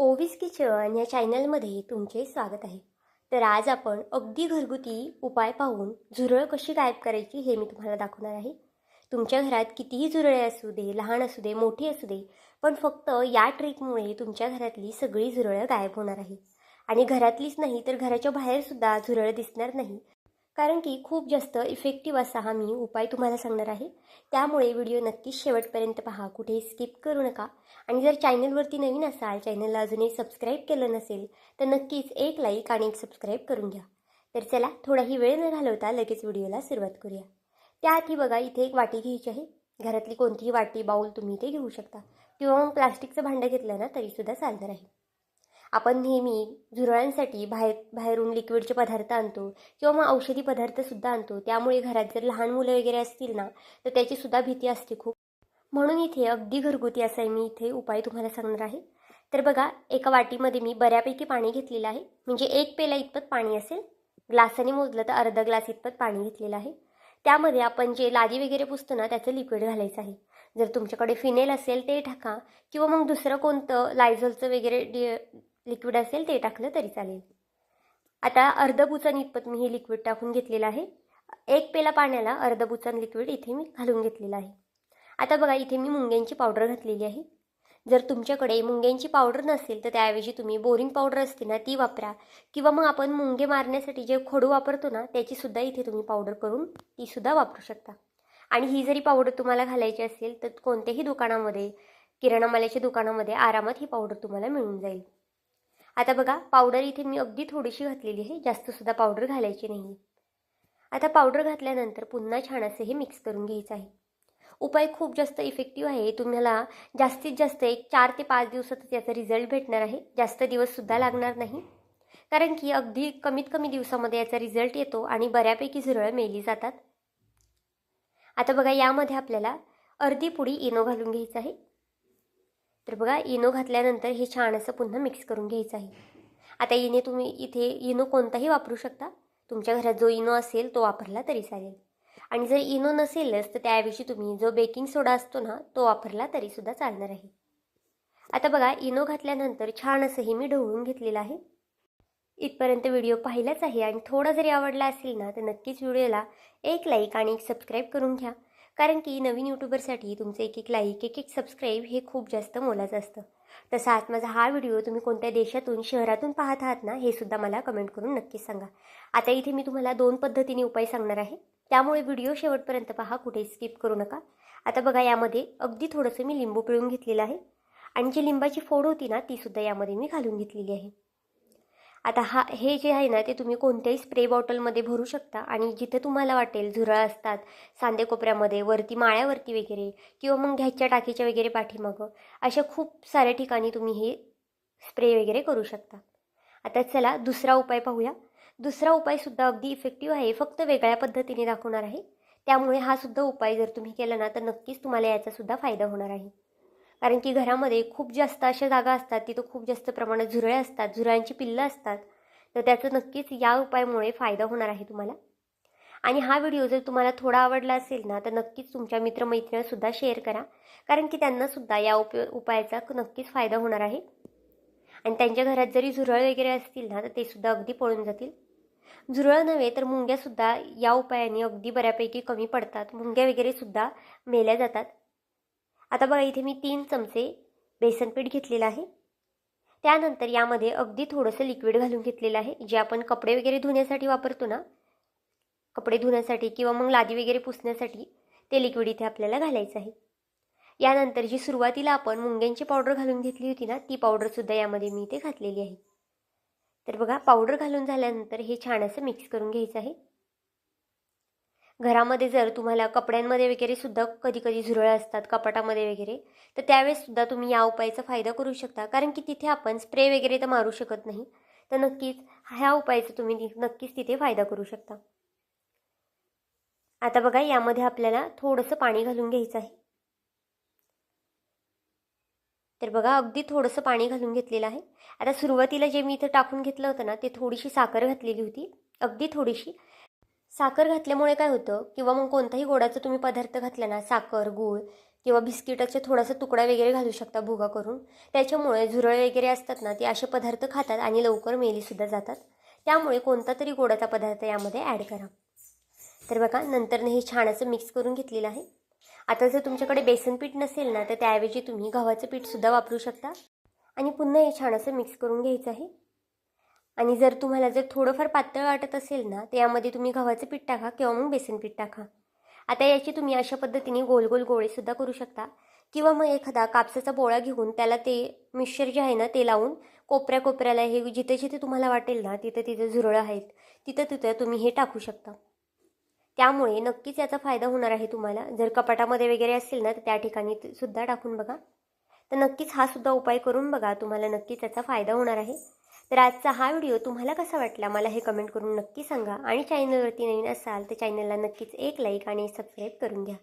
ओवीस kitchen या चॅनलमध्ये तुमचे स्वागत आहे. तर आज आपण अगदी घरगुती उपाय पाहून झुरळ कशी गायब करायची हे मी तुम्हाला दाखवणार आहे. तुमच्या घरात कितीही झुरळे असू दे, लहान असू दे, मोठी असू दे, पण फक्त या ट्रिकमुळे तुमच्या घरातली सगळी झुरळं गायब होणार आहे. आणि घरातलीच नाही तर घराच्या बाहेरसुद्धा झुरळ दिसणार नाही. कारण की खूप जास्त इफेक्टिव्ह असा हा मी उपाय तुम्हाला सांगणार आहे. त्यामुळे व्हिडिओ नक्कीच शेवटपर्यंत पहा, कुठेही स्किप करू नका. आणि जर चॅनलवरती नवीन असाल, चॅनलला अजूनही सबस्क्राईब केलं नसेल तर नक्कीच एक लाईक आणि एक सबस्क्राईब करून घ्या. तर चला, थोडाही वेळ न घालवता लगेच व्हिडिओला सुरुवात करूया. त्याआधी बघा, इथे एक वाटी घ्यायची आहे. घरातली कोणतीही वाटी, बाऊल तुम्ही इथे घेऊ शकता, किंवा मग प्लास्टिकचं भांडं घेतलं ना तरीसुद्धा चालणार आहे. आपण नेहमी झुरळांसाठी बाहेरून लिक्विडचे पदार्थ आणतो, किंवा मग औषधी पदार्थसुद्धा आणतो. त्यामुळे घरात जर लहान मुलं वगैरे असतील ना तर त्याचीसुद्धा भीती असते खूप. म्हणून इथे अगदी घरगुती असा मी इथे उपाय तुम्हाला सांगणार आहे. तर बघा, एका वाटीमध्ये मी बऱ्यापैकी पाणी घेतलेलं आहे. म्हणजे एक पेला इतपत पाणी असेल. ग्लासाने मोजलं तर अर्धा ग्लास इतपत पाणी घेतलेलं आहे. त्यामध्ये आपण जे लादी वगैरे पुसतो ना त्याचं लिक्विड घालायचं आहे. जर तुमच्याकडे फिनेल असेल ते टाका, किंवा मग दुसरं कोणतं लायझॉलचं वगैरे लिक्विड असेल ते टाकलं तरी चालेल. आता अर्ध बुचण इतपत मी हे लिक्विड टाकून घेतलेलं आहे. एक पेला पाण्याला अर्ध बुचण लिक्विड इथे मी घालून घेतलेलं आहे. आता बघा, इथे मी मुंग्यांची पावडर घातलेली आहे. जर तुमच्याकडे मुंग्यांची पावडर नसेल तर त्याऐवजी तुम्ही बोरिंग पावडर असते ना ती वापरा, किंवा मग आपण मुंगे मारण्यासाठी जे खडू वापरतो ना त्याचीसुद्धा इथे तुम्ही पावडर करून तीसुद्धा वापरू शकता. आणि ही जरी पावडर तुम्हाला घालायची असेल तर कोणत्याही दुकानामध्ये, किराणा मालाच्या दुकानामध्ये आरामात ही पावडर तुम्हाला मिळून जाईल. आता बघा, पावडर इथे मी अगदी थोडीशी घातलेली आहे, जास्तसुद्धा पावडर घालायची नाही. आता पावडर घातल्यानंतर पुन्हा छान असं हे मिक्स करून घ्यायचं आहे. उपाय खूप जास्त इफेक्टिव्ह आहे. तुम्हाला जास्तीत जास्त एक 4 ते 5 दिवसातच याचा रिझल्ट भेटणार आहे. जास्त दिवससुद्धा लागणार नाही, कारण की अगदी कमीत कमी दिवसामध्ये याचा रिझल्ट येतो आणि बऱ्यापैकी झुरळं मेली जातात. आता बघा, यामध्ये आपल्याला अर्धी पुडी इनो घालून घ्यायचं आहे. तर बघा, इनो घातल्यानंतर हे छान असं पुन्हा मिक्स करून घ्यायचं आहे. आता तुम्ही इथे इनो कोणताही वापरू शकता. तुमच्या घरात जो इनो असेल तो वापरला तरी चालेल. आणि जर इनो नसेलच तर त्याऐवजी तुम्ही जो बेकिंग सोडा असतो ना तो वापरला तरीसुद्धा चालणार आहे. आता बघा, इनो घातल्यानंतर छान असं हे मी ढवळून घेतलेलं आहे. इथपर्यंत व्हिडिओ पाहिलाच आहे, आणि थोडा जरी आवडला असेल ना तर नक्कीच व्हिडिओला एक लाईक आणि एक सबस्क्राईब करून घ्या. कारण की नवीन यूट्यूबरसाठी तुमचं एक लाईक, एक सबस्क्राईब हे खूप जास्त मोलाचं असतं. तसाच माझा हा व्हिडिओ तुम्ही कोणत्या देशातून, शहरातून पाहत आहात ना हे सुद्धा मला कमेंट करून नक्कीच सांगा. आता इथे मी तुम्हाला 2 पद्धतीने उपाय सांगणार आहे, त्यामुळे व्हिडिओ शेवटपर्यंत पहा, कुठे स्किप करू नका. आता बघा, यामध्ये अगदी थोडंसं मी लिंबू पिळून घेतलेलं आहे, आणि जी लिंबाची फोड होती ना तीसुद्धा यामध्ये मी घालून घेतलेली आहे. आता हे जे आहे ना ते तुम्ही कोणत्याही स्प्रे बॉटलमध्ये भरू शकता, आणि जिथे तुम्हाला वाटेल झुरळ असतात सांधे कोपऱ्यामध्ये, वरती माळ्यावरती वगैरे, किंवा मग घ्याच्या टाकीच्या वगैरे पाठीमागं, अशा खूप साऱ्या ठिकाणी तुम्ही हे स्प्रे वगैरे करू शकता. आता चला दुसरा उपाय पाहूया. दुसरा उपायसुद्धा अगदी इफेक्टिव्ह आहे, फक्त वेगळ्या पद्धतीने दाखवणार आहे. त्यामुळे हा सुद्धा उपाय जर तुम्ही केला ना तर नक्कीच तुम्हाला याचासुद्धा फायदा होणार आहे. कारण की घरामध्ये खूप जास्त अशा जागा असतात तिथं खूप जास्त प्रमाणात झुरळे असतात, झुरळांची पिल्लं असतात. तर त्याचं नक्कीच या उपायामुळे फायदा होणार आहे तुम्हाला. आणि हा व्हिडिओ जर तुम्हाला थोडा आवडला असेल ना तर नक्कीच तुमच्या मित्रमैत्रिणींसुद्धा शेअर करा, कारण की त्यांनासुद्धा या उपायाचा नक्कीच फायदा होणार आहे. आणि त्यांच्या घरात जरी झुरळ वगैरे असतील ना तर ते सुद्धा अगदी पळून जातील. झुरळ नव्हे तर मुंग्यासुद्धा या उपायाने अगदी बऱ्यापैकी कमी पडतात. मुंग्या वगैरेसुद्धा मेल्या जातात. आता बघा, इथे मी 3 चमचे बेसन पीठ घेतलेलं आहे. त्यानंतर यामध्ये अगदी थोडंसं लिक्विड घालून घेतलेलं आहे, जे आपण कपडे वगैरे धुण्यासाठी वापरतो ना, कपडे धुण्यासाठी किंवा मग लादी वगैरे पुसण्यासाठी, ते लिक्विड इथे आपल्याला घालायचं आहे. यानंतर जी सुरुवातीला आपण मुंग्यांची पावडर घालून घेतली होती ना ती पावडरसुद्धा यामध्ये मी इथे घातलेली आहे. तर बघा, पावडर घालून झाल्यानंतर हे छान असं मिक्स करून घ्यायचं आहे. घरामध्ये जर तुम्हाला कपड्यांमध्ये वगैरे सुद्धा कधी कधी झुरळ असतात कपाटामध्ये वगैरे, तर त्यावेळेस सुद्धा तुम्ही या उपायाचा फायदा करू शकता, कारण की तिथे आपण स्प्रे वगैरे तर मारू शकत नाही. तर नक्कीच ह्या उपायाचा तुम्ही नक्कीच तिथे फायदा करू शकता. आता बघा, यामध्ये आपल्याला थोडंसं पाणी घालून घ्यायचं आहे. तर बघा, अगदी थोडंसं पाणी घालून घेतलेलं आहे. आता सुरुवातीला जे मी इथं टाकून घेतलं होतं ना ते थोडीशी साखर घातलेली होती, अगदी थोडीशी. साखर घातल्यामुळे काय होतं, किंवा मग कोणताही गोडाचा तुम्ही पदार्थ घातला ना, साखर, गूळ, किंवा बिस्किटाचा थोडासा तुकडा वगैरे घालू शकता भुगा करून. त्याच्यामुळे झुरळ वगैरे असतात ना, ते असे पदार्थ खातात आणि लवकर मेलीसुद्धा जातात. त्यामुळे कोणता तरी गोडाचा पदार्थ यामध्ये ॲड करा. तर बघा, नंतर हे छान असं मिक्स करून घेतलेलं आहे. आता जर तुमच्याकडे बेसन पीठ नसेल ना, तर त्याऐवजी तुम्ही गव्हाचं पीठसुद्धा वापरू शकता. आणि पुन्हा हे छान असं मिक्स करून घ्यायचं आहे. आणि जर तुम्हाला थोडंफार पातळ वाटत असेल ना, तर यामध्ये तुम्ही गव्हाचं पीठ टाका किंवा मग बेसन पीठ टाका. आता याची तुम्ही अशा पद्धतीने गोल गोल गोळेसुद्धा करू शकता. किंवा मग एखादा कापसाचा बोळा घेऊन त्याला ते मिक्सचर जे आहे ना, ते लावून कोपऱ्याला हे जिथे जिथे तुम्हाला वाटेल ना, तिथे तिथे झुरळं आहेत, तिथं तिथं तुम्ही हे टाकू शकता. त्यामुळे नक्कीच याचा फायदा होणार आहे तुम्हाला. जर कपाटामध्ये वगैरे असेल ना, तर त्या ठिकाणी सुद्धा टाकून बघा. तर नक्कीच हा सुद्धा उपाय करून बघा, तुम्हाला नक्कीच याचा फायदा होणार आहे. तर आजचा हा व्हिडिओ तुम्हाला कसा वाटला मला हे कमेंट करून नक्की सांगा. आणि चॅनलवरती नवीन असाल तर चॅनलला नक्कीच एक लाईक आणि सबस्क्राईब करून घ्या.